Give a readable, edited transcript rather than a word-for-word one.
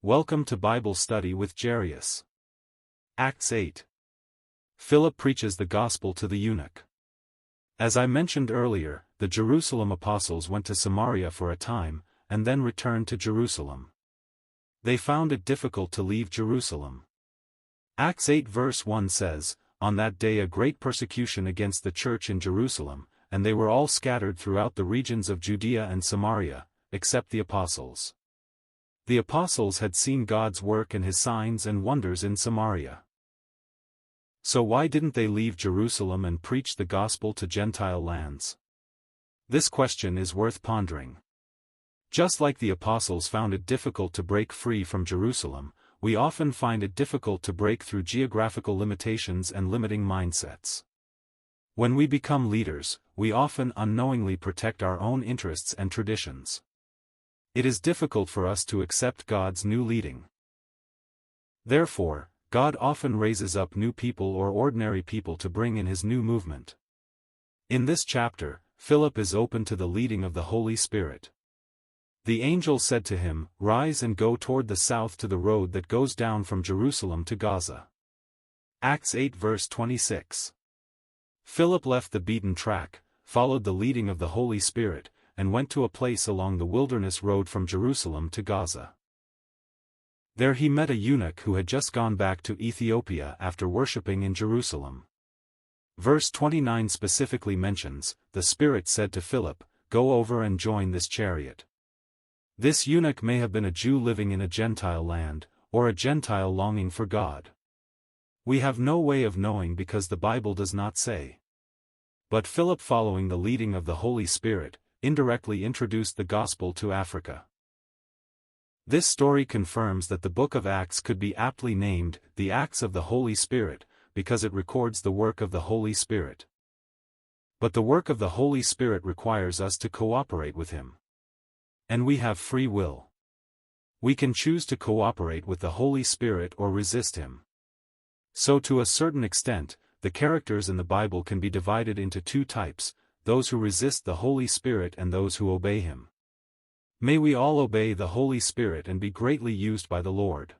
Welcome to Bible Study with Jairus. Acts 8. Philip preaches the gospel to the eunuch. As I mentioned earlier, the Jerusalem apostles went to Samaria for a time, and then returned to Jerusalem. They found it difficult to leave Jerusalem. Acts 8 verse 1 says, "On that day a great persecution against the church in Jerusalem, and they were all scattered throughout the regions of Judea and Samaria, except the apostles." The apostles had seen God's work and his signs and wonders in Samaria. So why didn't they leave Jerusalem and preach the gospel to Gentile lands? This question is worth pondering. Just like the apostles found it difficult to break free from Jerusalem, we often find it difficult to break through geographical limitations and limiting mindsets. When we become leaders, we often unknowingly protect our own interests and traditions. It is difficult for us to accept God's new leading. Therefore, God often raises up new people or ordinary people to bring in his new movement. In this chapter, Philip is open to the leading of the Holy Spirit. The angel said to him, "Rise and go toward the south to the road that goes down from Jerusalem to Gaza." Acts 8 verse 26. Philip left the beaten track, followed the leading of the Holy Spirit, and went to a place along the wilderness road from Jerusalem to Gaza. There he met a eunuch who had just gone back to Ethiopia after worshipping in Jerusalem. Verse 29 specifically mentions, "The Spirit said to Philip, 'Go over and join this chariot.'" This eunuch may have been a Jew living in a Gentile land, or a Gentile longing for God. We have no way of knowing because the Bible does not say. But Philip, following the leading of the Holy Spirit, indirectly introduced the gospel to Africa. This story confirms that the book of Acts could be aptly named, "The Acts of the Holy Spirit," because it records the work of the Holy Spirit. But the work of the Holy Spirit requires us to cooperate with him. And we have free will. We can choose to cooperate with the Holy Spirit or resist him. So to a certain extent, the characters in the Bible can be divided into two types: those who resist the Holy Spirit and those who obey him. May we all obey the Holy Spirit and be greatly used by the Lord.